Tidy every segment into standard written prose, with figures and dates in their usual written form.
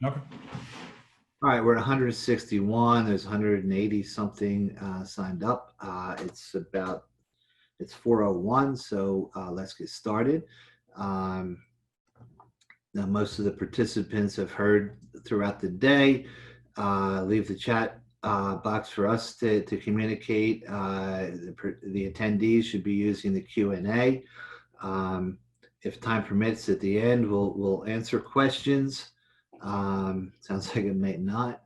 Okay. All right, we're at 161. There's 180 something signed up. It's 4:01, so let's get started. Now, most of the participants have heard throughout the day. Leave the chat box for us to communicate. The attendees should be using the Q&A. If time permits, at the end, we'll answer questions. Sounds like it may not.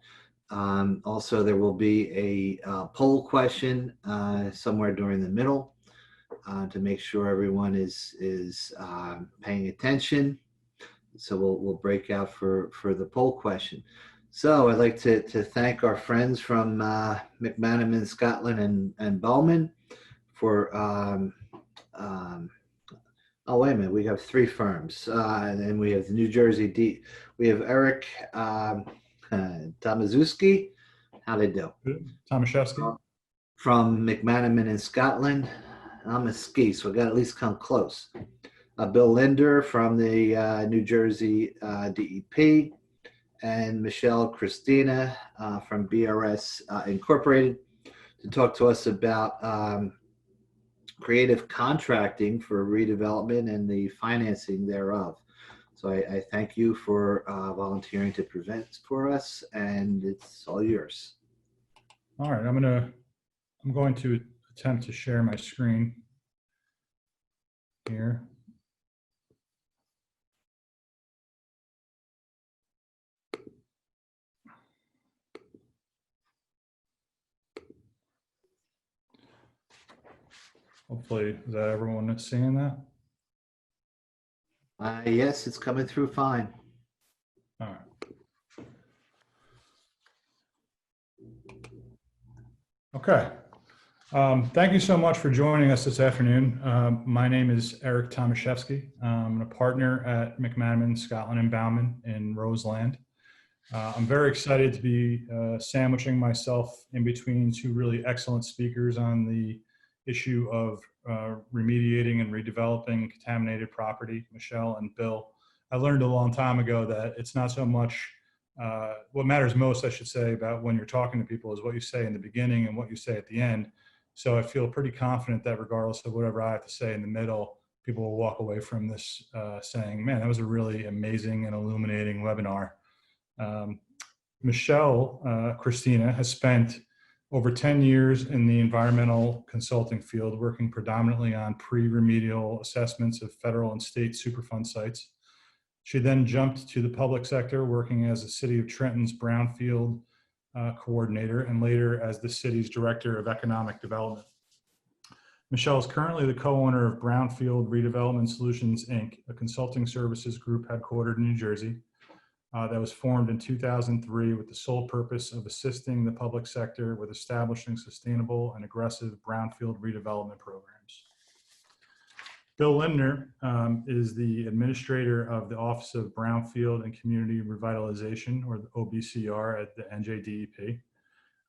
Also, there will be a poll question somewhere during the middle to make sure everyone is paying attention. So we'll break out for the poll question. So I'd like to thank our friends from McManaman, Scotland, and Bowman for. Oh, wait a minute. We have three firms, and we have the New Jersey. We have Eric Tomaszewski. How they do? Tomaszewski. From McManaman in Scotland. I'm a ski, so I got to at least come close. Bill Linder from the New Jersey DEP, and Michelle Christina from BRS Incorporated to talk to us about creative contracting for redevelopment and the financing thereof. So I thank you for volunteering to present for us, and it's all yours. All right, I'm going to attempt to share my screen here. Hopefully, is that everyone that's seeing that? Yes, it's coming through fine. All right. Okay. Thank you so much for joining us this afternoon. My name is Eric Tomaszewski. I'm a partner at McManaman, Scotland and Bowman in Roseland. I'm very excited to be sandwiching myself in between two really excellent speakers on the issue of remediating and redeveloping contaminated property, Michelle and Bill. I learned a long time ago that it's not so much, what matters most, I should say, about when you're talking to people is what you say in the beginning and what you say at the end. So I feel pretty confident that regardless of whatever I have to say in the middle, people will walk away from this saying, man, that was a really amazing and illuminating webinar. Michelle Christina has spent over 10 years in the environmental consulting field, working predominantly on pre-remedial assessments of federal and state Superfund sites. She then jumped to the public sector, working as the City of Trenton's Brownfield coordinator and later as the city's Director of Economic Development. Michelle is currently the co-owner of Brownfield Redevelopment Solutions, Inc., a consulting services group headquartered in New Jersey. That was formed in 2003 with the sole purpose of assisting the public sector with establishing sustainable and aggressive brownfield redevelopment programs. Bill Lindner is the administrator of the Office of Brownfield and Community Revitalization, or the OBCR, at the NJDEP.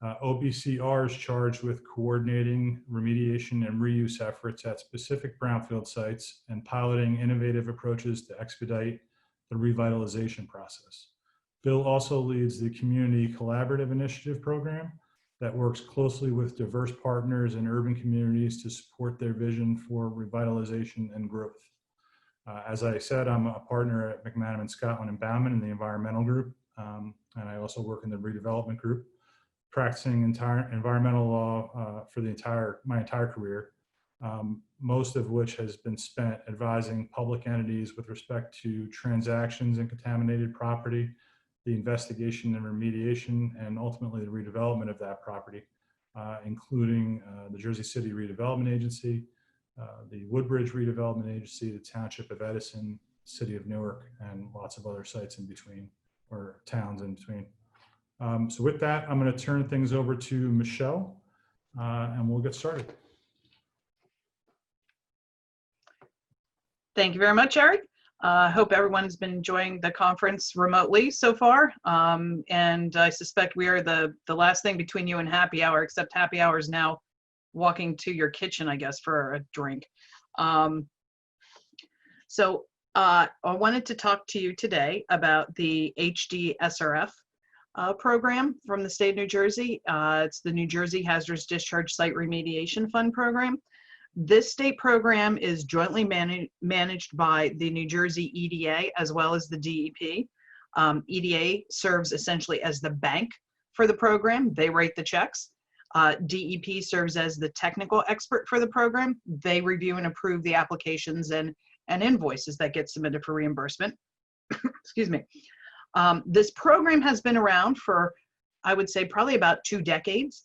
OBCR is charged with coordinating remediation and reuse efforts at specific brownfield sites and piloting innovative approaches to expedite the revitalization process. Bill also leads the Community Collaborative Initiative program that works closely with diverse partners in urban communities to support their vision for revitalization and growth. As I said, I'm a partner at McManaman, Scotland and Bowman in the environmental group, and I also work in the redevelopment group, practicing environmental law for my entire career. Most of which has been spent advising public entities with respect to transactions in contaminated property, the investigation and remediation, and ultimately the redevelopment of that property, including the Jersey City Redevelopment Agency, the Woodbridge Redevelopment Agency, the Township of Edison, City of Newark, and lots of other sites in between, or towns in between. So with that, I'm going to turn things over to Michelle, and we'll get started. Thank you very much, Eric. I hope everyone's been enjoying the conference remotely so far. And I suspect we are the last thing between you and happy hour, except happy hour is now walking to your kitchen, I guess, for a drink. So I wanted to talk to you today about the HDSRF program from the state of New Jersey. It's the New Jersey Hazardous Discharge Site Remediation Fund program. This state program is jointly managed by the New Jersey EDA as well as the DEP. EDA serves essentially as the bank for the program. They write the checks. DEP serves as the technical expert for the program. They review and approve the applications and invoices that get submitted for reimbursement. Excuse me. This program has been around for, I would say, probably about 2 decades.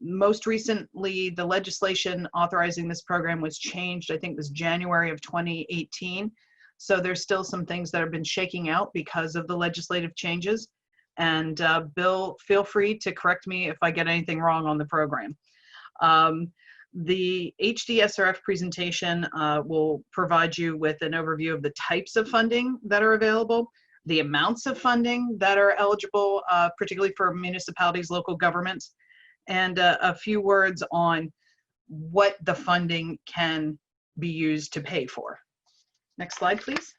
Most recently, the legislation authorizing this program was changed, I think it was January of 2018. So there's still some things that have been shaking out because of the legislative changes. And Bill, feel free to correct me if I get anything wrong on the program. The HDSRF presentation will provide you with an overview of the types of funding that are available, the amounts of funding that are eligible, particularly for municipalities, local governments, and a few words on what the funding can be used to pay for. Next slide, please.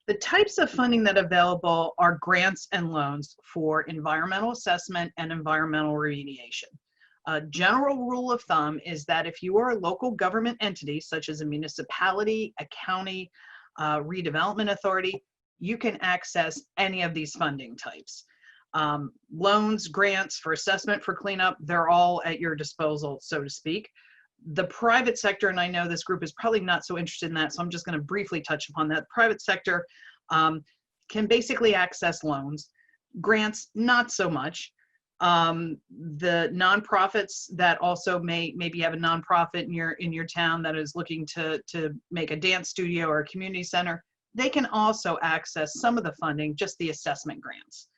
The types of funding that are available are grants and loans for environmental assessment and environmental remediation. A general rule of thumb is that if you are a local government entity, such as a municipality, a county, redevelopment authority, you can access any of these funding types. Loans, grants for assessment, for cleanup, they're all at your disposal, so to speak. The private sector, and I know this group is probably not so interested in that, so I'm just going to briefly touch upon that. The private sector can basically access loans. Grants, not so much. The nonprofits that also maybe have a nonprofit in your town that is looking to make a dance studio or a community center, they can also access some of the funding, just the assessment grants.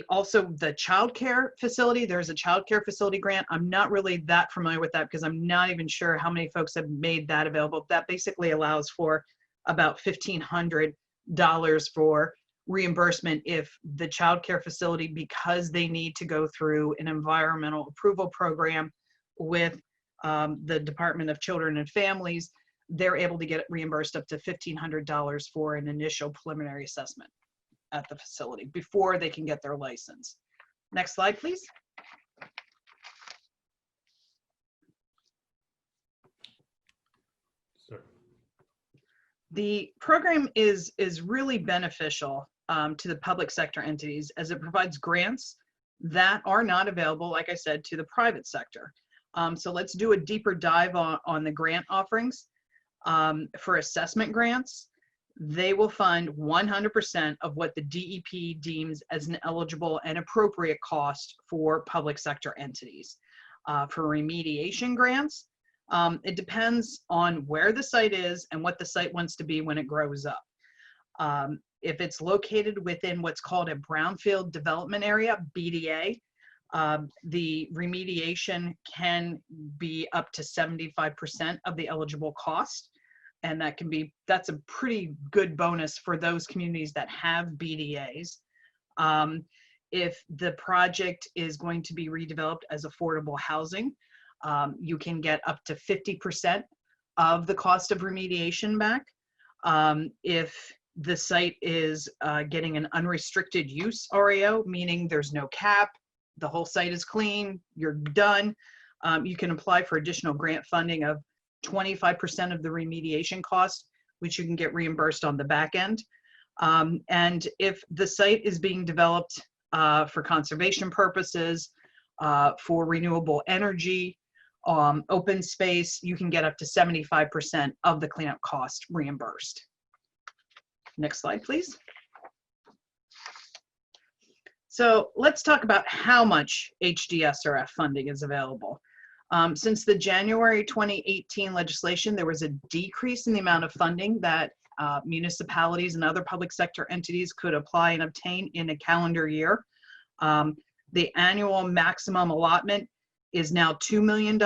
Also the child care facility, there's a child care facility grant. I'm not really that familiar with that because I'm not even sure how many folks have made that available. That basically allows for about $1,500 for reimbursement if the child care facility, because they need to go through an environmental approval program with the Department of Children and Families, they're able to get reimbursed up to $1,500 for an initial preliminary assessment at the facility before they can get their license. Next slide, please. Sure. The program is really beneficial to the public sector entities as it provides grants that are not available, like I said, to the private sector. So let's do a deeper dive on the grant offerings. For assessment grants, they will fund 100% of what the DEP deems as an eligible and appropriate cost for public sector entities. For remediation grants, it depends on where the site is and what the site wants to be when it grows up. If it's located within what's called a brownfield development area, BDA, the remediation can be up to 75% of the eligible cost. And that's a pretty good bonus for those communities that have BDAs. If the project is going to be redeveloped as affordable housing, you can get up to 50% of the cost of remediation back. If the site is getting an unrestricted use RAO, meaning there's no cap, the whole site is clean, you're done, you can apply for additional grant funding of 25% of the remediation cost, which you can get reimbursed on the back end. And if the site is being developed for conservation purposes, for renewable energy, open space, you can get up to 75% of the cleanup cost reimbursed. Next slide, please. So let's talk about how much HDSRF funding is available. Since the January 2018 legislation, there was a decrease in the amount of funding that municipalities and other public sector entities could apply and obtain in a calendar year. The annual maximum allotment is now $2 million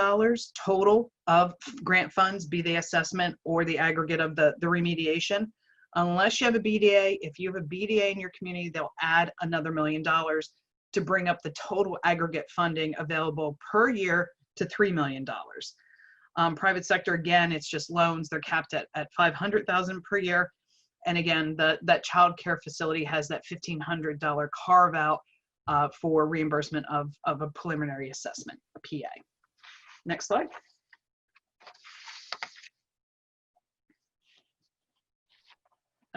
total of grant funds, be they assessment or the aggregate of the remediation. Unless you have a BDA, if you have a BDA in your community, they'll add another $1 million to bring up the total aggregate funding available per year to $3 million. Private sector, again, it's just loans. They're capped at $500,000 per year. And again, that child care facility has that $1,500 carve out for reimbursement of a preliminary assessment, a PA. Next slide.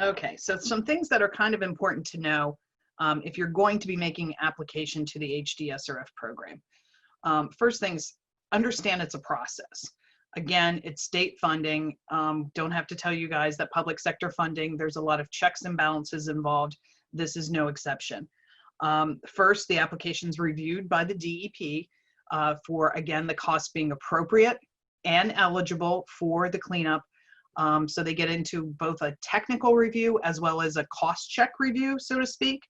Okay, so some things that are kind of important to know if you're going to be making application to the HDSRF program. First things, understand it's a process. Again, it's state funding. Don't have to tell you guys that public sector funding, there's a lot of checks and balances involved. This is no exception. First, the application's reviewed by the DEP for, again, the cost being appropriate and eligible for the cleanup. So they get into both a technical review as well as a cost check review, so to speak.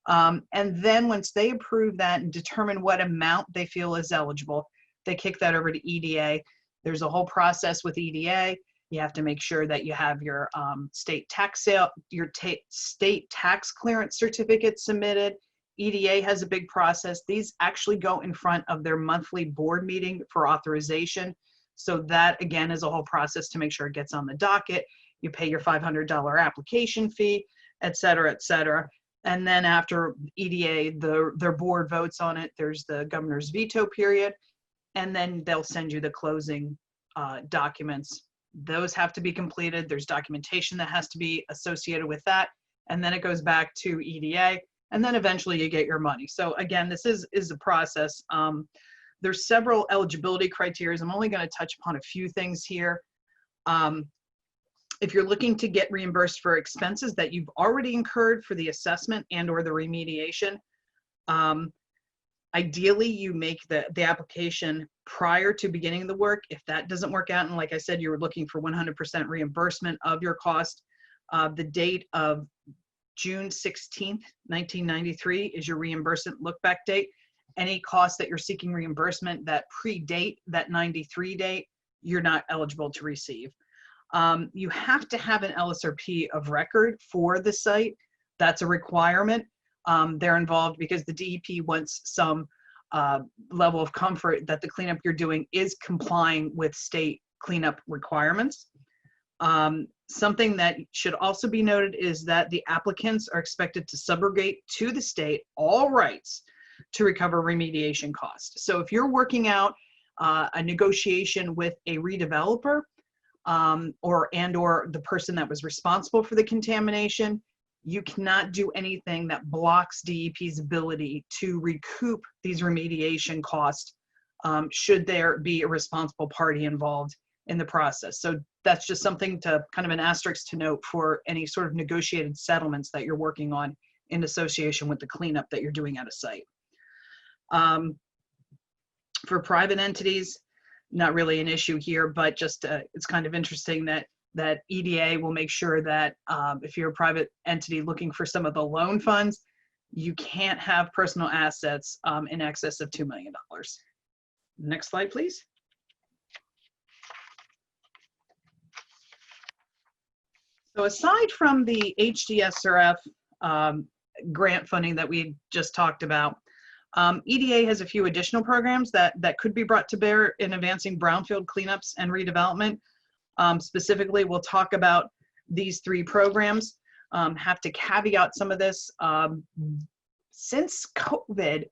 And then once they approve that and determine what amount they feel is eligible, they kick that over to EDA. There's a whole process with EDA. You have to make sure that you have your state tax clearance certificate submitted. EDA has a big process. These actually go in front of their monthly board meeting for authorization. So that, again, is a whole process to make sure it gets on the docket. You pay your $500 application fee, et cetera, et cetera. And then after EDA, their board votes on it, there's the governor's veto period, and then they'll send you the closing documents. Those have to be completed. There's documentation that has to be associated with that. And then it goes back to EDA, and then eventually you get your money. So again, this is a process. There's several eligibility criteria. I'm only going to touch upon a few things here. If you're looking to get reimbursed for expenses that you've already incurred for the assessment and or the remediation, ideally you make the application prior to beginning the work. If that doesn't work out, and like I said, you're looking for 100% reimbursement of your cost, the date of June 16th, 1993 is your reimbursement look back date. Any costs that you're seeking reimbursement that predate that 93 date, you're not eligible to receive. You have to have an LSRP of record for the site. That's a requirement. They're involved because the DEP wants some level of comfort that the cleanup you're doing is complying with state cleanup requirements. Something that should also be noted is that the applicants are expected to subrogate to the state all rights to recover remediation costs. So if you're working out a negotiation with a redeveloper or the person that was responsible for the contamination, you cannot do anything that blocks DEP's ability to recoup these remediation costs should there be a responsible party involved in the process. So that's just something to kind of an asterisk to note for any sort of negotiated settlements that you're working on in association with the cleanup that you're doing at a site. For private entities, not really an issue here, but just it's kind of interesting that EDA will make sure that if you're a private entity looking for some of the loan funds, you can't have personal assets in excess of $2 million. Next slide, please. So aside from the HDSRF grant funding that we just talked about, EDA has a few additional programs that could be brought to bear in advancing brownfield cleanups and redevelopment. Specifically, we'll talk about these three programs. Have to caveat some of this. Since COVID,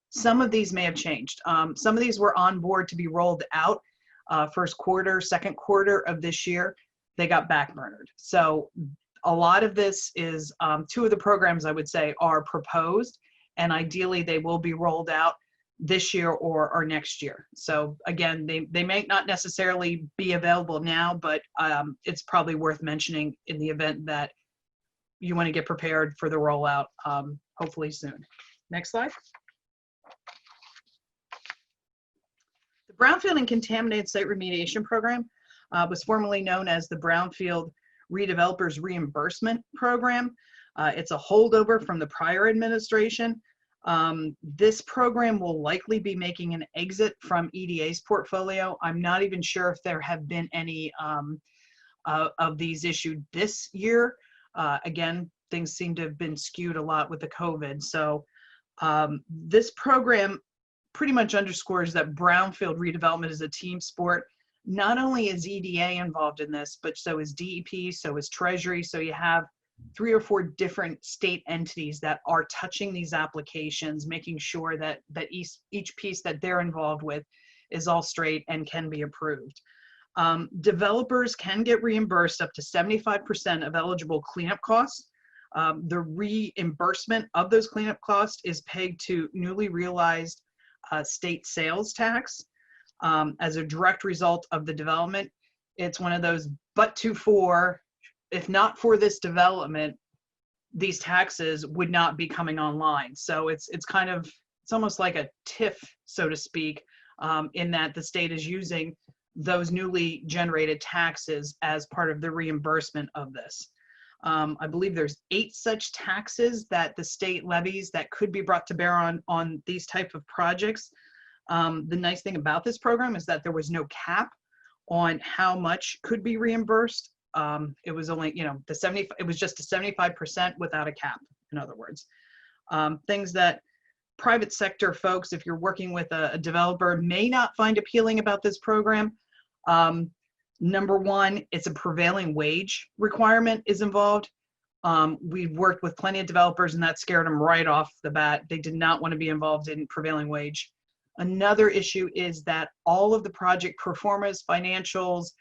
some of these may have changed. Some of these were on board to be rolled out first quarter, second quarter of this year. They got backburnered. So a lot of this is, two of the programs I would say are proposed, and ideally they will be rolled out this year or next year. So again, they may not necessarily be available now, but it's probably worth mentioning in the event that you want to get prepared for the rollout, hopefully soon. Next slide. The Brownfield and Contaminated Site Remediation Program was formerly known as the Brownfield Redevelopers Reimbursement Program. It's a holdover from the prior administration. This program will likely be making an exit from EDA's portfolio. I'm not even sure if there have been any of these issued this year. Again, things seem to have been skewed a lot with the COVID. So this program pretty much underscores that brownfield redevelopment is a team sport. Not only is EDA involved in this, but so is DEP, so is Treasury. So you have 3 or 4 different state entities that are touching these applications, making sure that each piece that they're involved with is all straight and can be approved. Developers can get reimbursed up to 75% of eligible cleanup costs. The reimbursement of those cleanup costs is pegged to newly realized state sales tax. As a direct result of the development, it's one of those if not for this development, these taxes would not be coming online. So it's almost like a TIF, so to speak, in that the state is using those newly generated taxes as part of the reimbursement of this. I believe there's 8 such taxes that the state levies that could be brought to bear on these type of projects. The nice thing about this program is that there was no cap on how much could be reimbursed. It was only, it was just a 75% without a cap, in other words. Things that private sector folks, if you're working with a developer, may not find appealing about this program. Number one, it's a prevailing wage requirement is involved. We've worked with plenty of developers and that scared them right off the bat. They did not want to be involved in prevailing wage. Another issue is that all of the project performance, financials,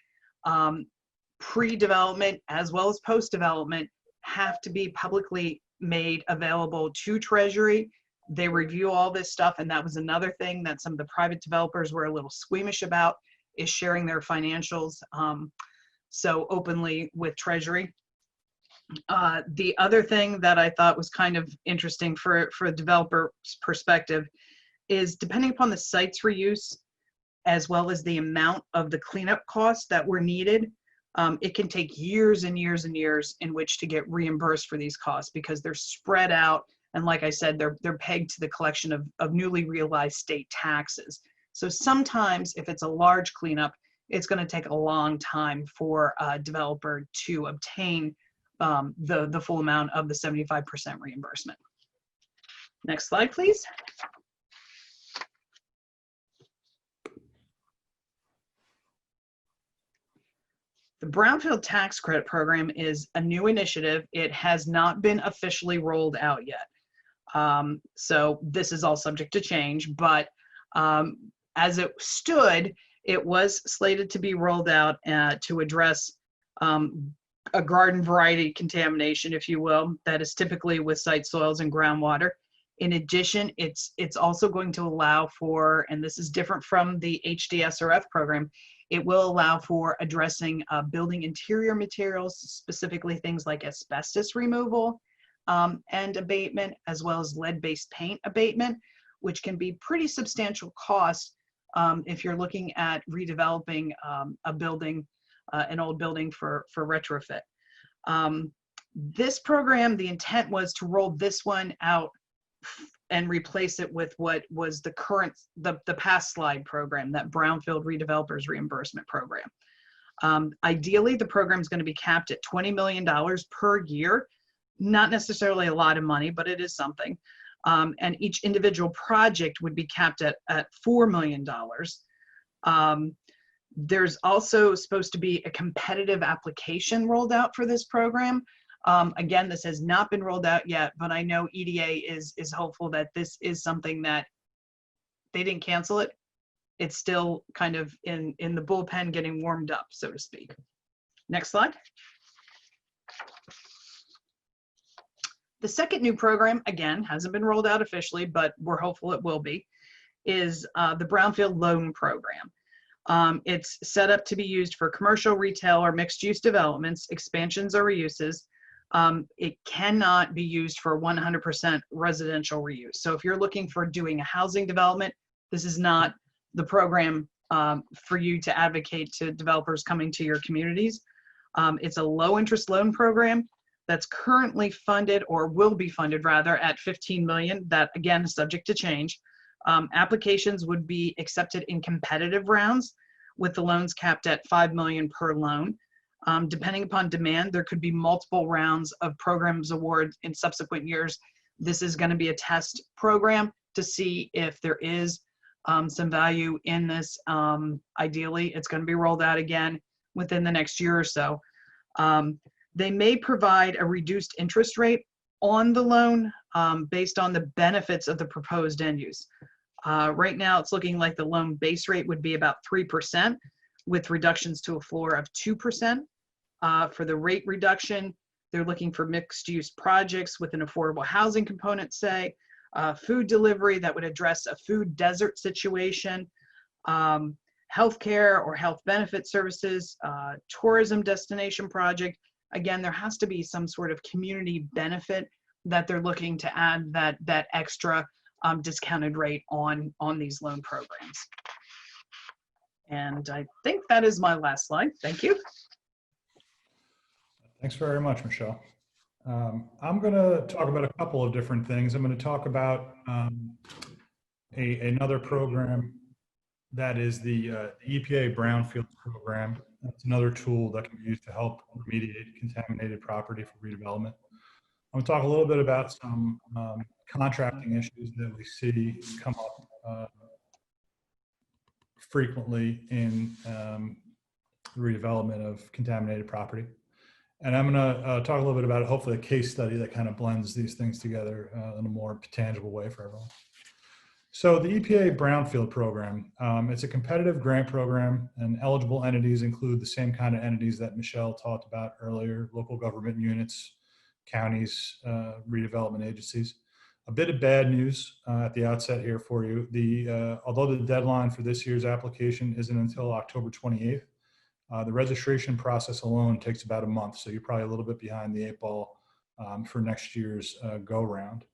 pre-development as well as post-development have to be publicly made available to Treasury. They review all this stuff, and that was another thing that some of the private developers were a little squeamish about, is sharing their financials so openly with Treasury. The other thing that I thought was kind of interesting for a developer's perspective is, depending upon the site's reuse as well as the amount of the cleanup costs that were needed, it can take years and years and years in which to get reimbursed for these costs, because they're spread out, and like I said, they're pegged to the collection of newly realized state taxes. So sometimes if it's a large cleanup, it's going to take a long time for a developer to obtain the full amount of the 75% reimbursement. Next slide, please. The Brownfield Tax Credit Program is a new initiative. It has not been officially rolled out yet. So this is all subject to change, but as it stood, it was slated to be rolled out to address a garden variety contamination, if you will, that is typically with site soils and groundwater. In addition, it's also going to allow for, and this is different from the HDSRF program, it will allow for addressing building interior materials, specifically things like asbestos removal and abatement, as well as lead-based paint abatement, which can be pretty substantial cost if you're looking at redeveloping a building, an old building for retrofit. This program, the intent was to roll this one out and replace it with what was the past slide program, that Brownfield Redevelopers Reimbursement Program. Ideally, the program is going to be capped at $20 million per year. Not necessarily a lot of money, but it is something. And each individual project would be capped at $4 million. There's also supposed to be a competitive application rolled out for this program. Again, this has not been rolled out yet, but I know EDA is hopeful that this is something that they didn't cancel it. It's still kind of in the bullpen getting warmed up, so to speak. Next slide. The second new program, again, hasn't been rolled out officially, but we're hopeful it will be, is the Brownfield Loan Program. It's set up to be used for commercial, retail, or mixed-use developments, expansions, or reuses. It cannot be used for 100% residential reuse. So if you're looking for doing a housing development, this is not the program for you to advocate to developers coming to your communities. It's a low-interest loan program that's currently funded, or will be funded rather, at $15 million. That, again, is subject to change. Applications would be accepted in competitive rounds, with the loans capped at $5 million per loan. Depending upon demand, there could be multiple rounds of programs awards in subsequent years. This is going to be a test program to see if there is some value in this. Ideally, it's going to be rolled out again within the next year or so. They may provide a reduced interest rate on the loan based on the benefits of the proposed end use. Right now, it's looking like the loan base rate would be about 3% with reductions to a floor of 2%. For the rate reduction, they're looking for mixed use projects with an affordable housing component, say, food delivery that would address a food desert situation, healthcare or health benefit services, tourism destination project. Again, there has to be some sort of community benefit that they're looking to add that extra discounted rate on these loan programs. And I think that is my last slide. Thank you. Thanks very much, Michelle. I'm going to talk about a couple of different things. I'm going to talk about another program that is the EPA Brownsfields Program. That's another tool that can be used to help remediate contaminated property for redevelopment. I'm going to talk a little bit about some contracting issues that we see come up frequently in the redevelopment of contaminated property. And I'm going to talk a little bit about, hopefully, a case study that kind of blends these things together in a more tangible way for everyone. So the EPA Brownfield Program, it's a competitive grant program, and eligible entities include the same kind of entities that Michelle talked about earlier: local government units, counties, redevelopment agencies. A bit of bad news at the outset here for you. Although the deadline for this year's application isn't until October 28th, the registration process alone takes about a month, so you're probably a little bit behind the 8 ball for next year's go round.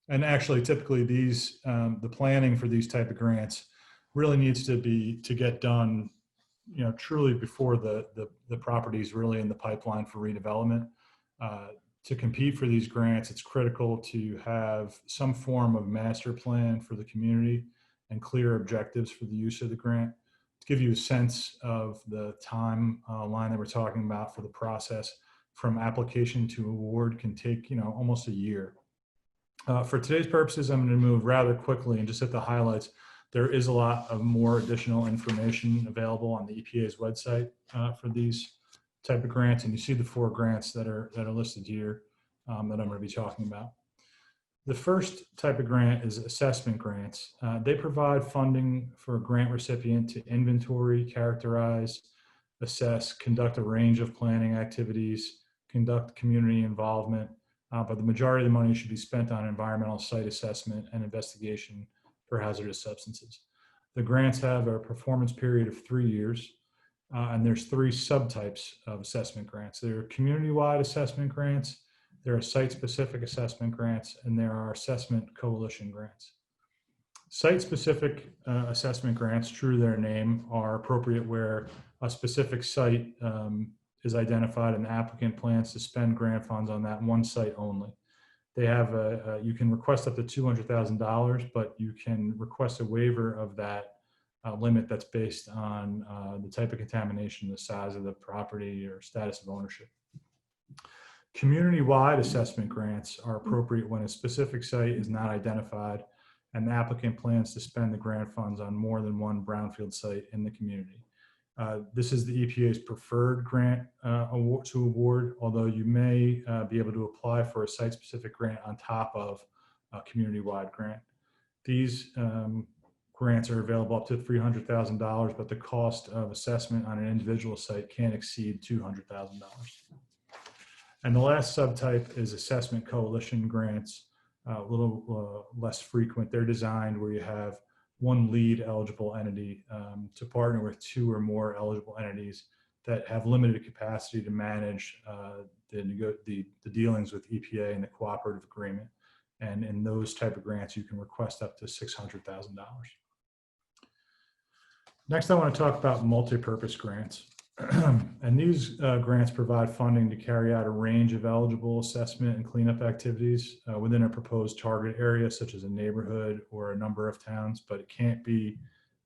And actually, typically, the planning for these type of grants really needs to get done, truly before the property is really in the pipeline for redevelopment. To compete for these grants, it's critical to have some form of master plan for the community and clear objectives for the use of the grant. To give you a sense of the time line that we're talking about for the process, from application to award can take almost a year. For today's purposes, I'm going to move rather quickly and just hit the highlights. There is a lot of more additional information available on the EPA's website for these type of grants, and you see the 4 grants that are listed here that I'm going to be talking about. The first type of grant is assessment grants. They provide funding for a grant recipient to inventory, characterize, assess, conduct a range of planning activities, conduct community involvement, but the majority of the money should be spent on environmental site assessment and investigation for hazardous substances. The grants have a performance period of 3 years, and there's 3 subtypes of assessment grants. There are community-wide assessment grants, there are site-specific assessment grants, and there are assessment coalition grants. Site-specific assessment grants, true to their name, are appropriate where a specific site is identified and the applicant plans to spend grant funds on that one site only. They have you can request up to $200,000, but you can request a waiver of that limit that's based on the type of contamination, the size of the property, or status of ownership. Community-wide assessment grants are appropriate when a specific site is not identified and the applicant plans to spend the grant funds on more than one brownfield site in the community. This is the EPA's preferred grant to award, although you may be able to apply for a site-specific grant on top of a community-wide grant. These grants are available up to $300,000, but the cost of assessment on an individual site can't exceed $200,000. And the last subtype is assessment coalition grants, a little less frequent. They're designed where you have one lead eligible entity to partner with 2 or more eligible entities that have limited capacity to manage the dealings with EPA and the cooperative agreement. And in those type of grants, you can request up to $600,000. Next, I want to talk about multi-purpose grants. And these grants provide funding to carry out a range of eligible assessment and cleanup activities within a proposed target area, such as a neighborhood or a number of towns, but it can't be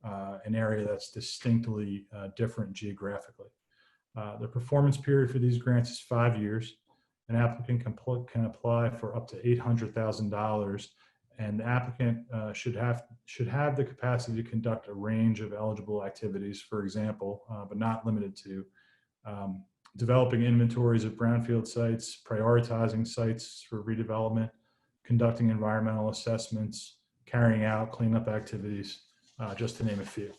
an area that's distinctly different geographically. The performance period for these grants is 5 years. An applicant can apply for up to $800,000 and the applicant should have the capacity to conduct a range of eligible activities, for example, but not limited to developing inventories of brownfield sites, prioritizing sites for redevelopment, conducting environmental assessments, carrying out cleanup activities, just to name a few.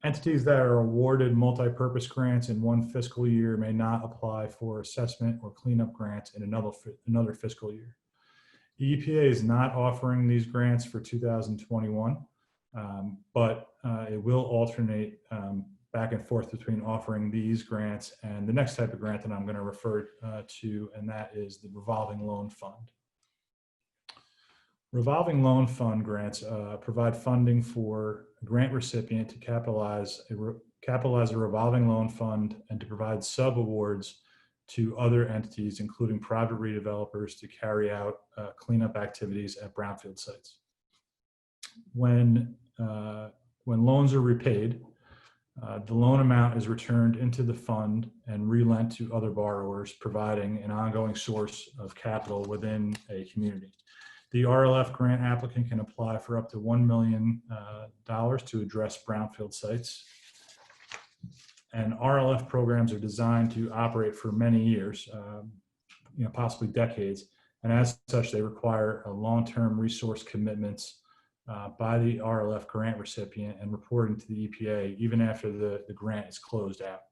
Entities that are awarded multi-purpose grants in one fiscal year may not apply for assessment or cleanup grants in another fiscal year. The EPA is not offering these grants for 2021, but it will alternate back and forth between offering these grants and the next type of grant that I'm going to refer to, and that is the revolving loan fund. Revolving loan fund grants provide funding for a grant recipient to capitalize a revolving loan fund and to provide sub-awards to other entities, including private redevelopers, to carry out cleanup activities at brownfield sites. When loans are repaid, the loan amount is returned into the fund and relent to other borrowers, providing an ongoing source of capital within a community. The RLF grant applicant can apply for up to $1 million to address brownfield sites. And RLF programs are designed to operate for many years, possibly decades. And as such, they require a long-term resource commitments by the RLF grant recipient and reporting to the EPA even after the grant is closed out.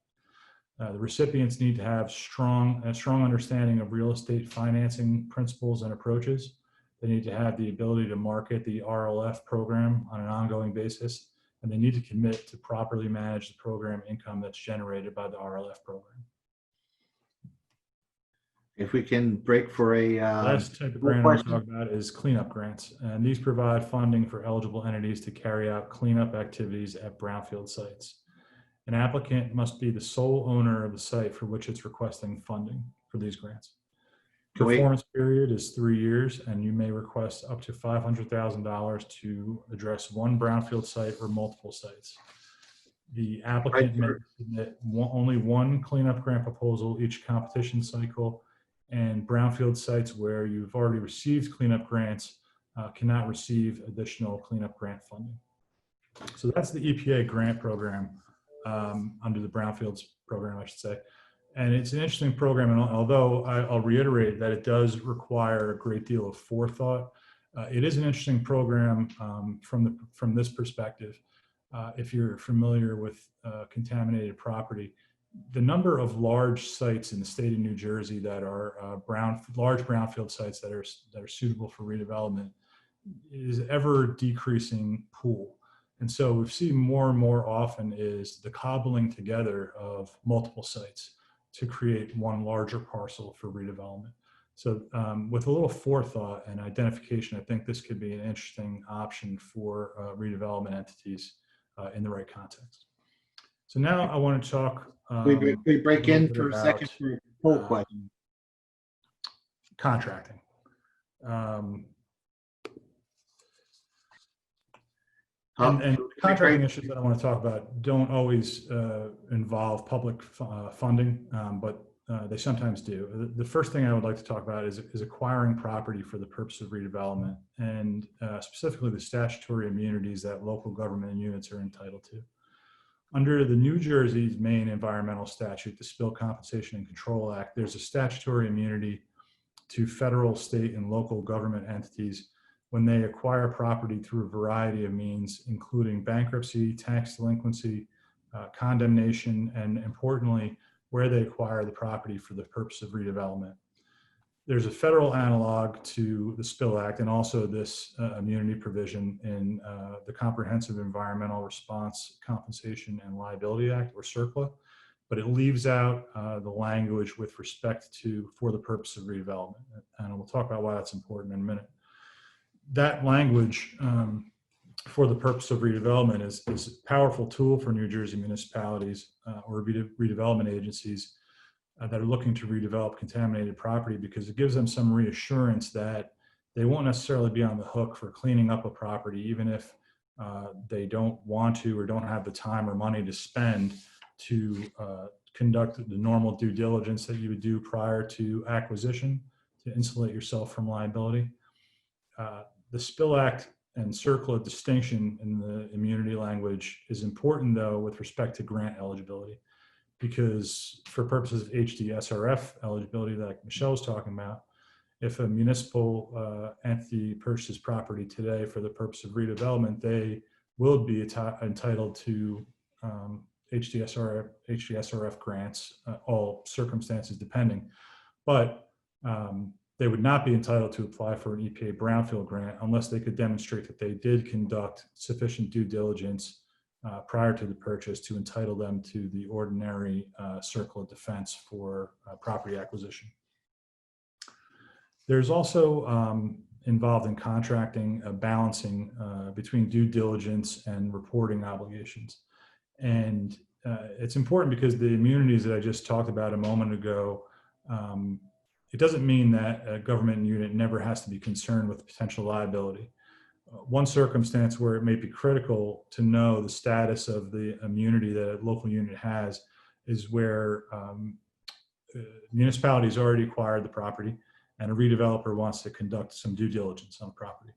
The recipients need to have a strong understanding of real estate financing principles and approaches. They need to have the ability to market the RLF program on an ongoing basis, and they need to commit to properly manage the program income that's generated by the RLF program. If we can break for a last type of grant I'm going to talk about is cleanup grants, and these provide funding for eligible entities to carry out cleanup activities at brownfield sites. An applicant must be the sole owner of the site for which it's requesting funding for these grants. Performance period is 3 years, and you may request up to $500,000 to address one brownfield site or multiple sites. The applicant may submit only one cleanup grant proposal each competition cycle, and brownfield sites where you've already received cleanup grants cannot receive additional cleanup grant funding. So that's the EPA grant program under the Brownfields program, I should say. And it's an interesting program, and although I'll reiterate that it does require a great deal of forethought, it is an interesting program from this perspective. If you're familiar with contaminated property, the number of large sites in the state of New Jersey that are large brownfield sites that are suitable for redevelopment is ever decreasing pool. And so we've seen more and more often is the cobbling together of multiple sites to create one larger parcel for redevelopment. So with a little forethought and identification, I think this could be an interesting option for redevelopment entities in the right context. So now I want to talk. We break in for a second for a poll question. Contracting. And contracting issues that I want to talk about don't always involve public funding, but they sometimes do. The first thing I would like to talk about is acquiring property for the purpose of redevelopment, and specifically the statutory immunities that local government units are entitled to. Under the New Jersey's main environmental statute, the Spill Compensation and Control Act, there's a statutory immunity to federal, state, and local government entities when they acquire property through a variety of means, including bankruptcy, tax delinquency, condemnation, and importantly, where they acquire the property for the purpose of redevelopment. There's a federal analog to the Spill Act and also this immunity provision in the Comprehensive Environmental Response, Compensation, and Liability Act, or CERCLA, but it leaves out the language with respect to for the purpose of redevelopment. And we'll talk about why that's important in a minute. That language for the purpose of redevelopment is a powerful tool for New Jersey municipalities or redevelopment agencies that are looking to redevelop contaminated property, because it gives them some reassurance that they won't necessarily be on the hook for cleaning up a property, even if they don't want to or don't have the time or money to spend to conduct the normal due diligence that you would do prior to acquisition to insulate yourself from liability. The Spill Act and circle of distinction in the immunity language is important, though, with respect to grant eligibility, because for purposes of HDSRF eligibility, like Michelle was talking about, if a municipal entity purchases property today for the purpose of redevelopment, they will be entitled to HDSRF grants, all circumstances depending. But they would not be entitled to apply for an EPA Brownfield grant unless they could demonstrate that they did conduct sufficient due diligence prior to the purchase to entitle them to the ordinary circle of defense for property acquisition. There's also involved in contracting a balancing between due diligence and reporting obligations. And it's important because the immunities that I just talked about a moment ago, it doesn't mean that a government unit never has to be concerned with potential liability. One circumstance where it may be critical to know the status of the immunity that a local unit has is where municipalities already acquired the property and a redeveloper wants to conduct some due diligence on the property.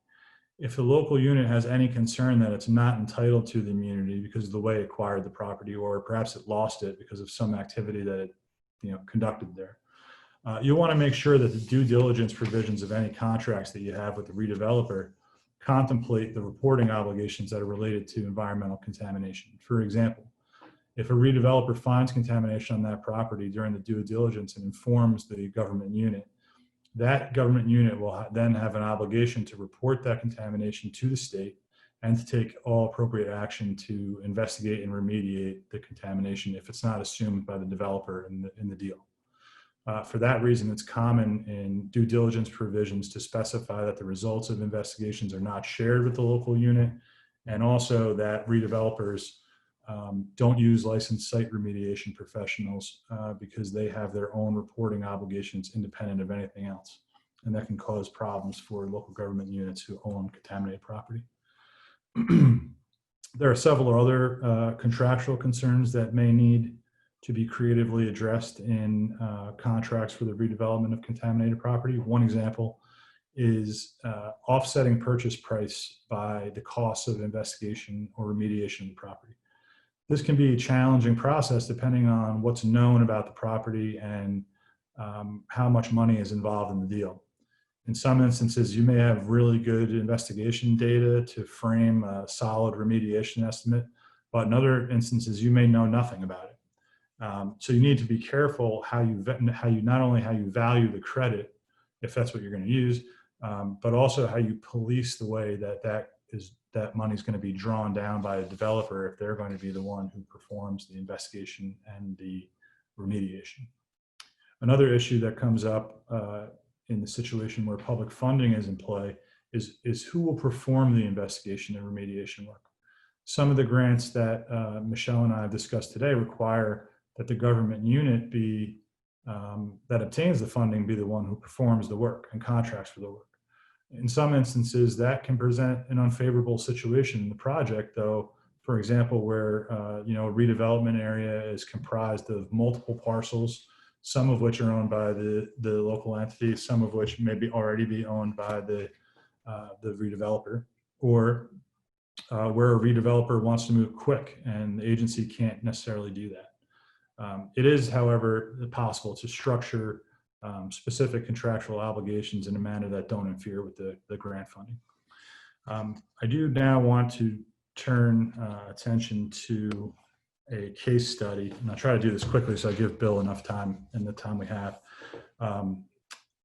If the local unit has any concern that it's not entitled to the immunity because of the way it acquired the property, or perhaps it lost it because of some activity that it conducted there, you want to make sure that the due diligence provisions of any contracts that you have with the redeveloper contemplate the reporting obligations that are related to environmental contamination. For example, if a redeveloper finds contamination on that property during the due diligence and informs the government unit, that government unit will then have an obligation to report that contamination to the state and to take all appropriate action to investigate and remediate the contamination if it's not assumed by the developer in the deal. For that reason, it's common in due diligence provisions to specify that the results of investigations are not shared with the local unit, and also that redevelopers don't use licensed site remediation professionals because they have their own reporting obligations independent of anything else. And that can cause problems for local government units who own contaminated property. There are several other contractual concerns that may need to be creatively addressed in contracts for the redevelopment of contaminated property. One example is offsetting purchase price by the cost of investigation or remediation of the property. This can be a challenging process depending on what's known about the property and how much money is involved in the deal. In some instances, you may have really good investigation data to frame a solid remediation estimate, but in other instances, you may know nothing about it. So you need to be careful how you not only how you value the credit, if that's what you're going to use, but also how you police the way that money is going to be drawn down by a developer if they're going to be the one who performs the investigation and the remediation. Another issue that comes up in the situation where public funding is in play is who will perform the investigation and remediation work. Some of the grants that Michelle and I have discussed today require that the government unit that obtains the funding be the one who performs the work and contracts for the work. In some instances, that can present an unfavorable situation in the project, though. For example, where a redevelopment area is comprised of multiple parcels, some of which are owned by the local entity, some of which may already be owned by the redeveloper, or where a redeveloper wants to move quick and the agency can't necessarily do that. It is, however, possible to structure specific contractual obligations in a manner that don't interfere with the grant funding. I do now want to turn attention to a case study, and I'll try to do this quickly so I give Bill enough time in the time we have.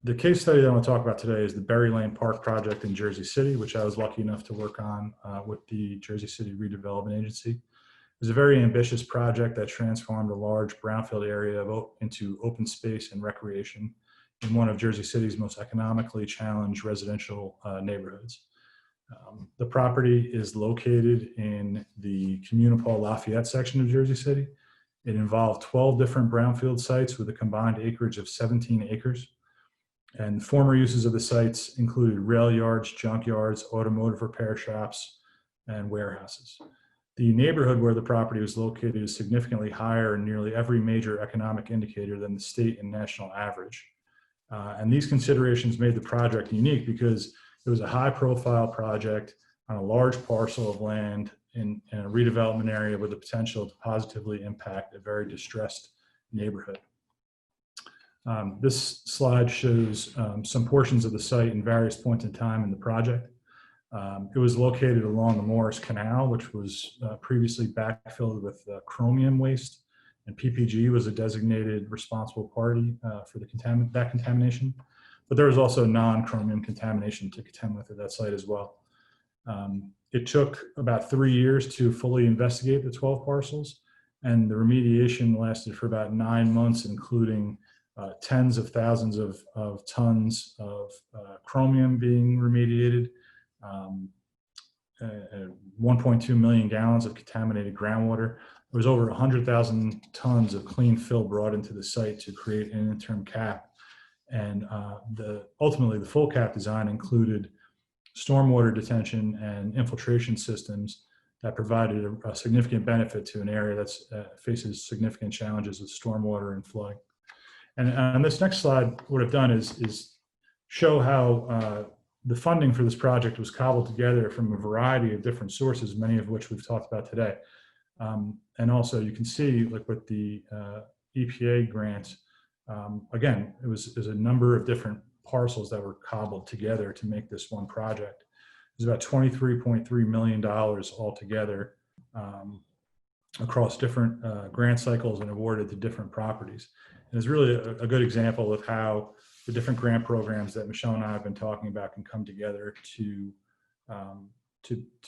The case study that I want to talk about today is the Berry Lane Park project in Jersey City, which I was lucky enough to work on with the Jersey City Redevelopment Agency. It was a very ambitious project that transformed a large brownfield area into open space and recreation in one of Jersey City's most economically challenged residential neighborhoods. The property is located in the Communipol Lafayette section of Jersey City. It involved 12 different brownfield sites with a combined acreage of 17 acres. And former uses of the sites included rail yards, junk yards, automotive repair shops, and warehouses. The neighborhood where the property was located is significantly higher in nearly every major economic indicator than the state and national average. And these considerations made the project unique because It was a high-profile project on a large parcel of land in a redevelopment area with the potential to positively impact a very distressed neighborhood. This slide shows some portions of the site in various points in time in the project. It was located along the Morris Canal, which was previously backfilled with chromium waste, and PPG was a designated responsible party for that contamination. But there was also non-chromium contamination to contend with at that site as well. It took about 3 years to fully investigate the 12 parcels, and the remediation lasted for about 9 months, including tens of thousands of tons of chromium being remediated, 1.2 million gallons of contaminated groundwater. There was over 100,000 tons of clean fill brought into the site to create an interim cap. And ultimately, the full cap design included stormwater detention and infiltration systems that provided a significant benefit to an area that faces significant challenges with stormwater and flooding. And on this next slide, what I've done is show how the funding for this project was cobbled together from a variety of different sources, many of which we've talked about today. And also you can see, like with the EPA grants, again, it was a number of different parcels that were cobbled together to make this one project. It was about $23.3 million altogether across different grant cycles and awarded to different properties. And it's really a good example of how the different grant programs that Michelle and I have been talking about can come together to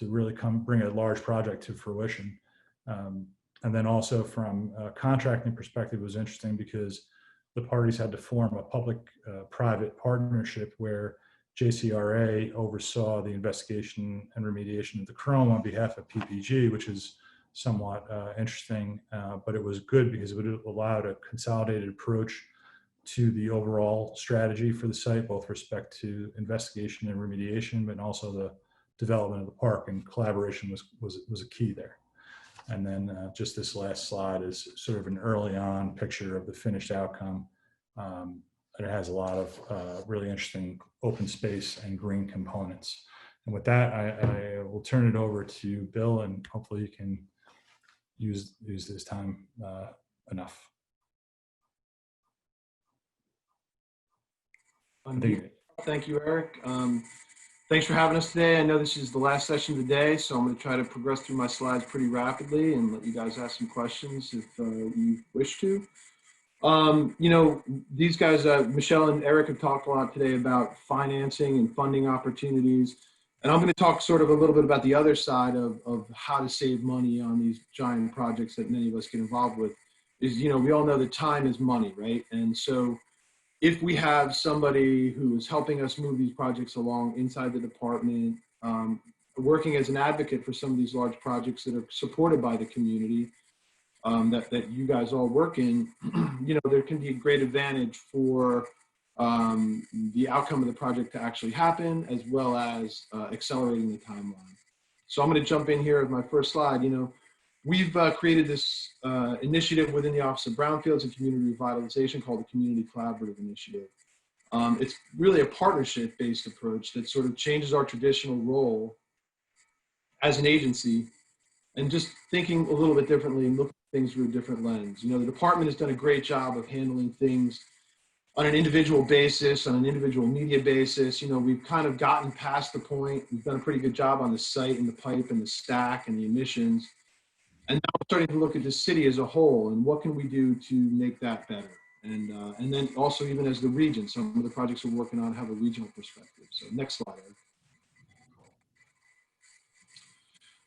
really bring a large project to fruition. And then also from a contracting perspective, it was interesting because the parties had to form a public-private partnership where JCRA oversaw the investigation and remediation of the chrome on behalf of PPG, which is somewhat interesting, but it was good because it would have allowed a consolidated approach to the overall strategy for the site, both with respect to investigation and remediation, but also the development of the park, and collaboration was a key there. And then just this last slide is sort of an early on picture of the finished outcome. It has a lot of really interesting open space and green components. And with that, I will turn it over to Bill, and hopefully you can use this time enough. Thank you, Eric. Thanks for having us today. I know this is the last session of the day, so I'm going to try to progress through my slides pretty rapidly and let you guys ask some questions if you wish to. You know, these guys, Michelle and Eric, have talked a lot today about financing and funding opportunities. And I'm going to talk sort of a little bit about the other side of how to save money on these giant projects that many of us get involved with. Is, you know, we all know that time is money, right? And so if we have somebody who is helping us move these projects along inside the department, working as an advocate for some of these large projects that are supported by the community, that you guys all work in, you know, there can be a great advantage for the outcome of the project to actually happen, as well as accelerating the timeline. So I'm going to jump in here with my first slide. You know, we've created this initiative within the Office of Brownfields and Community Revitalization called the Community Collaborative Initiative. It's really a partnership-based approach that sort of changes our traditional role as an agency and just thinking a little bit differently and looking at things through a different lens. You know, the department has done a great job of handling things on an individual basis, on an individual media basis. You know, we've kind of gotten past the point. We've done a pretty good job on the site and the pipe and the stack and the emissions. And now we're starting to look at the city as a whole and what can we do to make that better. And then also even as the region, some of the projects we're working on have a regional perspective. So next slide, Ed.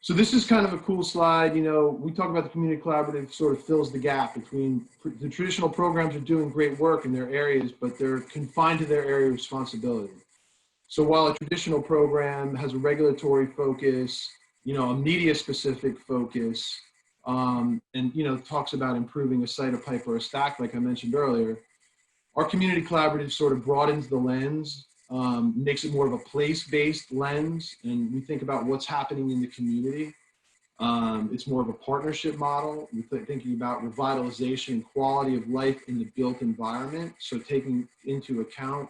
So this is kind of a cool slide. You know, we talk about the community collaborative sort of fills the gap between the traditional programs are doing great work in their areas, but they're confined to their area of responsibility. So while a traditional program has a regulatory focus, you know, a media specific focus, and, you know, talks about improving a site, a pipe, or a stack, like I mentioned earlier, our community collaborative sort of broadens the lens, makes it more of a place-based lens, and we think about what's happening in the community. It's more of a partnership model. We're thinking about revitalization and quality of life in the built environment. So taking into account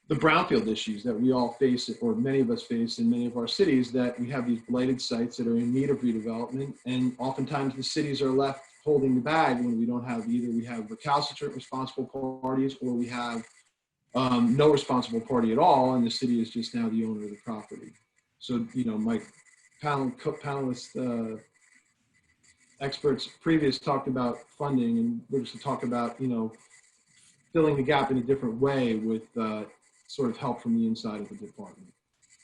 the brownfield issues that we all face, or many of us face in many of our cities, that we have these blighted sites that are in need of redevelopment. And oftentimes the cities are left holding the bag when we don't have, either we have recalcitrant responsible parties, or we have no responsible party at all, and the city is just now the owner of the property. So, you know, my panelist experts previous talked about funding, and we're just to talk about, you know, filling the gap in a different way with sort of help from the inside of the department.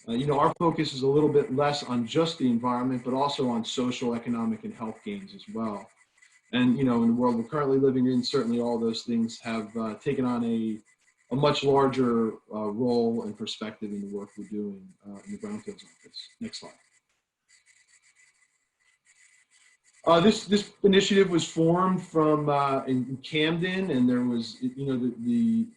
You know, our focus is a little bit less on just the environment, but also on social, economic, and health gains as well. And, you know, in the world we're currently living in, certainly all those things have taken on a much larger role and perspective in the work we're doing in the Brownfields office. Next slide. This initiative was formed from in Camden, and there was, you know, the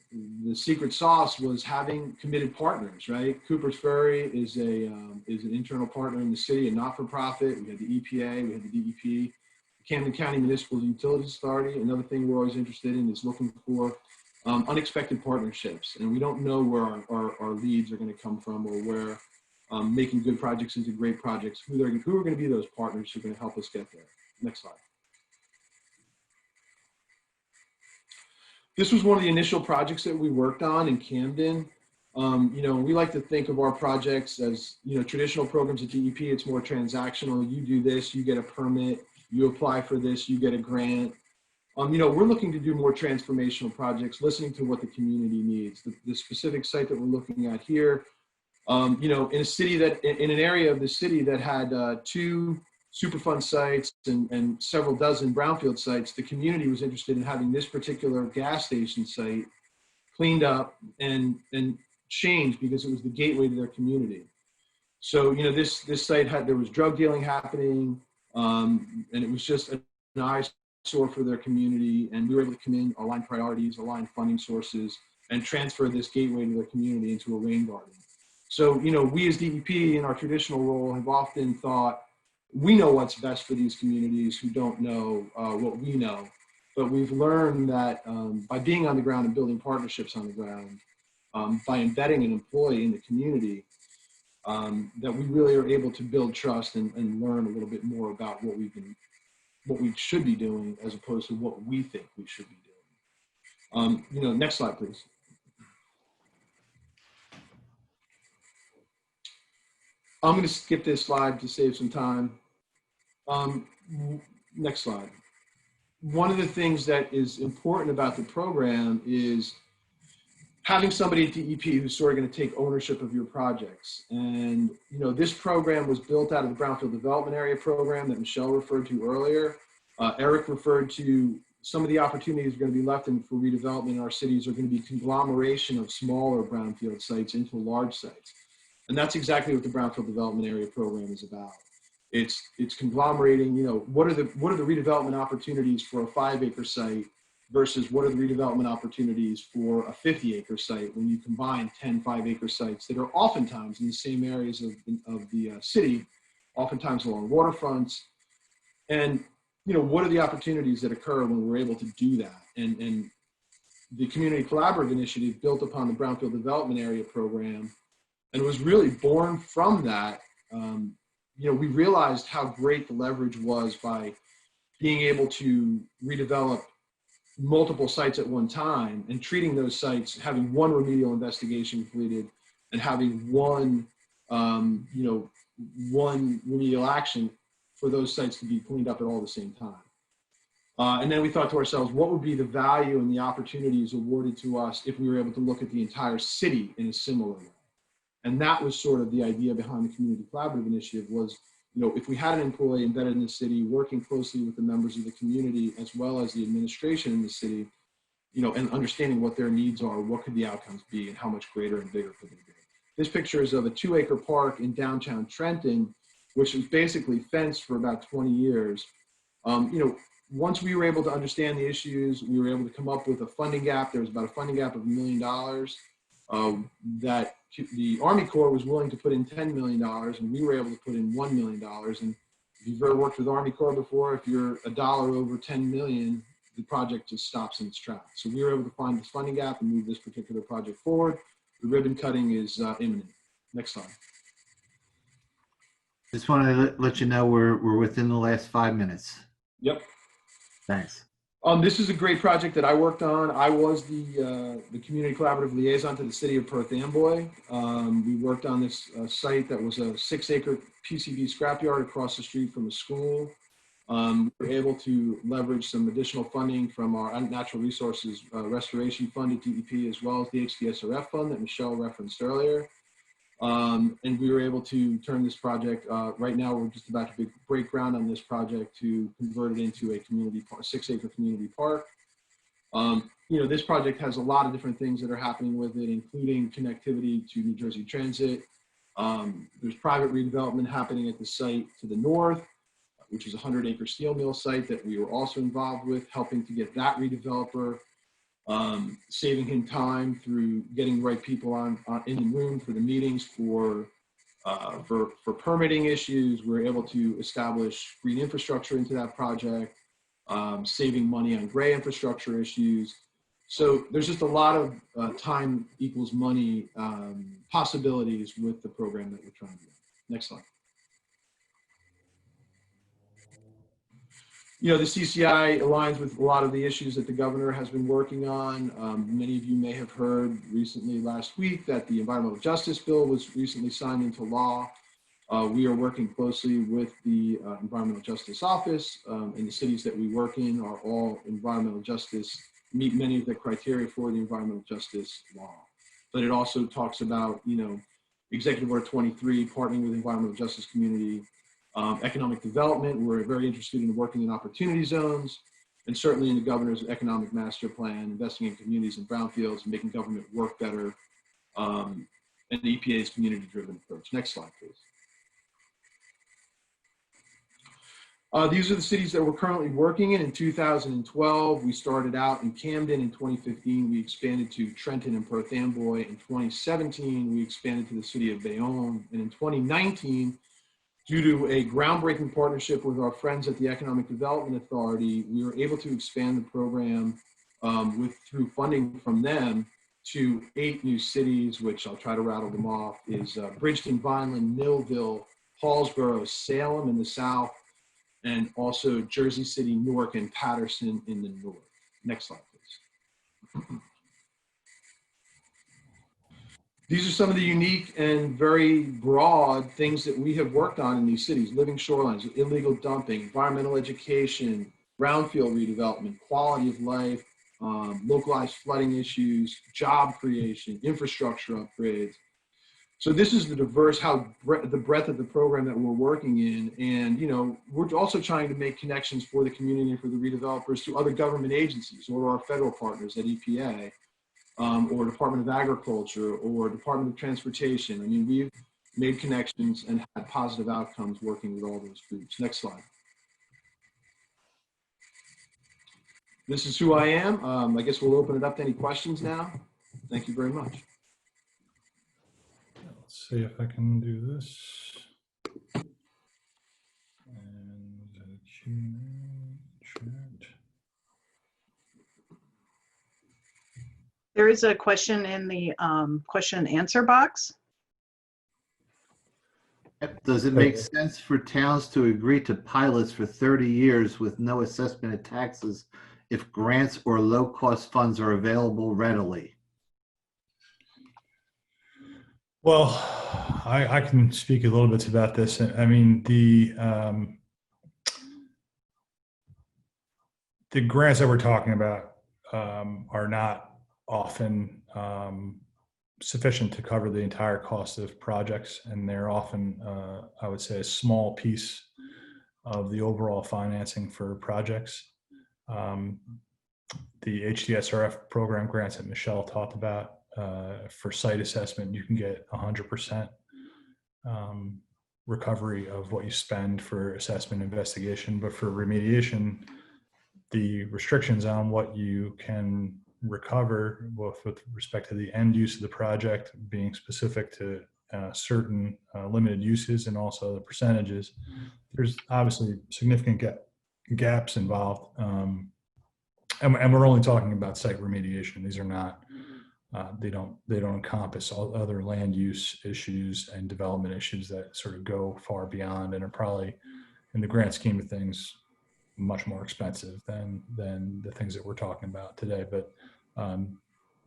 secret sauce was having committed partners, right? Cooper's Ferry is an internal partner in the city, a not-for-profit. We had the EPA, we had the DEP, Camden County Municipal Utilities Authority. Another thing we're always interested in is looking for unexpected partnerships, and we don't know where our leads are going to come from, or where making good projects into great projects, who are going to be those partners who are going to help us get there. Next slide. This was one of the initial projects that we worked on in Camden. You know, we like to think of our projects as, you know, traditional programs at DEP. It's more transactional. You do this, you get a permit, you apply for this, you get a grant. You know, we're looking to do more transformational projects, listening to what the community needs. The specific site that we're looking at here, you know, in a city that, in an area of the city that had 2 Superfund sites and several dozen brownfield sites, the community was interested in having this particular gas station site cleaned up and changed, because it was the gateway to their community. So, you know, this site there was drug dealing happening, and it was just an eyesore for their community, and we were able to come in, align priorities, align funding sources, and transfer this gateway to their community into a rain garden. So, you know, we as DEP in our traditional role have often thought, we know what's best for these communities who don't know what we know. But we've learned that by being on the ground and building partnerships on the ground, by embedding an employee in the community, that we really are able to build trust and learn a little bit more about what we should be doing, as opposed to what we think we should be doing. You know, next slide, please. I'm going to skip this slide to save some time. Next slide. One of the things that is important about the program is having somebody at DEP who's sort of going to take ownership of your projects. And, you know, this program was built out of the Brownfield Development Area program that Michelle referred to earlier. Eric referred to some of the opportunities going to be left for redevelopment in our cities are going to be conglomeration of smaller brownfield sites into large sites. And that's exactly what the Brownfield Development Area program is about. It's conglomerating, you know, what are the redevelopment opportunities for a 5-acre site versus what are the redevelopment opportunities for a 50-acre site when you combine 10 5-acre sites that are oftentimes in the same areas of the city, oftentimes along waterfronts. And, you know, what are the opportunities that occur when we're able to do that? And the Community Collaborative Initiative built upon the Brownfield Development Area program, and it was really born from that. You know, we realized how great the leverage was by being able to redevelop multiple sites at one time and treating those sites, having one remedial investigation completed and having one remedial action for those sites to be cleaned up at all the same time. And then we thought to ourselves, what would be the value and the opportunities awarded to us if we were able to look at the entire city in a similar way? And that was sort of the idea behind the Community Collaborative Initiative was, you know, if we had an employee embedded in the city, working closely with the members of the community, as well as the administration in the city, you know, and understanding what their needs are, what could the outcomes be, and how much greater and bigger could they be. This picture is of a 2-acre park in downtown Trenton, which was basically fenced for about 20 years. You know, once we were able to understand the issues, we were able to come up with a funding gap. There was about a funding gap of $1 million that the Army Corps was willing to put in $10 million, and we were able to put in $1 million. And if you've ever worked with Army Corps before, if you're $1 over 10 million, the project just stops in its tracks. So we were able to find this funding gap and move this particular project forward. the ribbon cutting is imminent. Next slide. Just want to let you know we're within the last 5 minutes. Yep. Thanks. This is a great project that I worked on. I was the community collaborative liaison to the city of Perth Amboy. We worked on this site that was a 6-acre PCB scrapyard across the street from a school. We were able to leverage some additional funding from our Natural Resources Restoration Fund at DEP, as well as the HDSRF fund that Michelle referenced earlier. And we were able to turn this project, right now we're just about to break ground on this project to convert it into a community park, 6-acre community park. You know, this project has a lot of different things that are happening with it, including connectivity to New Jersey Transit. There's private redevelopment happening at the site to the north, which is a 100-acre steel mill site that we were also involved with, helping to get that redeveloper, saving him time through getting the right people in the room for the meetings for permitting issues. We're able to establish green infrastructure into that project, saving money on gray infrastructure issues. So there's just a lot of time equals money possibilities with the program that we're trying to do. Next slide. You know, the CCI aligns with a lot of the issues that the governor has been working on. Many of you may have heard recently last week that the environmental justice bill was recently signed into law. We are working closely with the environmental justice office, and the cities that we work in are all environmental justice, meet many of the criteria for the environmental justice law. But it also talks about, you know, Executive Order 23, partnering with environmental justice community. Economic development, we're very interested in working in opportunity zones, and certainly in the governor's economic master plan, investing in communities and brownfields and making government work better, and the EPA's community-driven approach. Next slide, please. These are the cities that we're currently working in. In 2012, we started out in Camden. In 2015, we expanded to Trenton and Perth Amboy. In 2017, we expanded to the city of Bayonne. And in 2019, due to a groundbreaking partnership with our friends at the Economic Development Authority, we were able to expand the program through funding from them to 8 new cities, which I'll try to rattle them off, is Bridgeton, Vineland, Millville, Hallsborough, Salem in the south, and also Jersey City, Newark, and Patterson in the north. Next slide, please. These are some of the unique and very broad things that we have worked on in these cities: living shorelines, illegal dumping, environmental education, brownfield redevelopment, quality of life, localized flooding issues, job creation, infrastructure upgrades. So this is the diverse, the breadth of the program that we're working in. And, you know, we're also trying to make connections for the community and for the redevelopers to other government agencies or our federal partners at EPA. Or Department of Agriculture or Department of Transportation. I mean, we've made connections and had positive outcomes working with all those groups. Next slide. This is who I am. I guess we'll open it up to any questions now. Thank you very much. Let's see if I can do this. And chat. There is a question in the question and answer box. Does it make sense for towns to agree to pilots for 30 years with no assessment of taxes if grants or low-cost funds are available readily? Well, I can speak a little bit about this. I mean, the grants that we're talking about are not often sufficient to cover the entire cost of projects, and they're often, I would say, a small piece of the overall financing for projects. The HDSRF program grants that Michelle talked about, for site assessment, you can get 100% recovery of what you spend for assessment investigation, but for remediation, the restrictions on what you can recover, both with respect to the end use of the project being specific to certain limited uses and also the percentages, there's obviously significant gaps involved. And we're only talking about site remediation. These are not they don't encompass all other land use issues and development issues that sort of go far beyond and are probably, in the grand scheme of things, much more expensive than the things that we're talking about today. But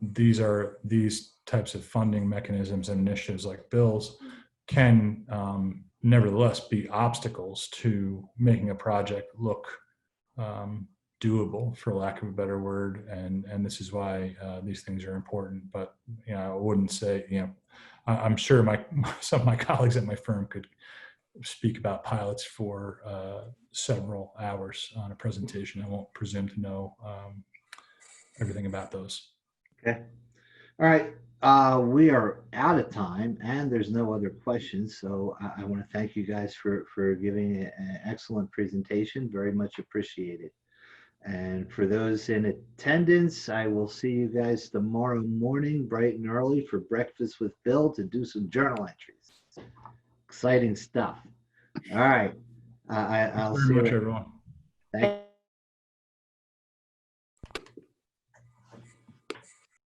these types of funding mechanisms and initiatives like bills can nevertheless be obstacles to making a project look doable, for lack of a better word, and this is why these things are important. But I wouldn't say, I'm sure some of my colleagues at my firm could speak about pilots for several hours on a presentation. I won't presume to know everything about those. Okay. All right. We are out of time and there's no other questions. So I want to thank you guys for giving an excellent presentation. Very much appreciated. And for those in attendance, I will see you guys tomorrow morning, bright and early, for Breakfast with Bill to do some journal entries. Exciting stuff. All right. I'll Thank you see very much, you. everyone. Thank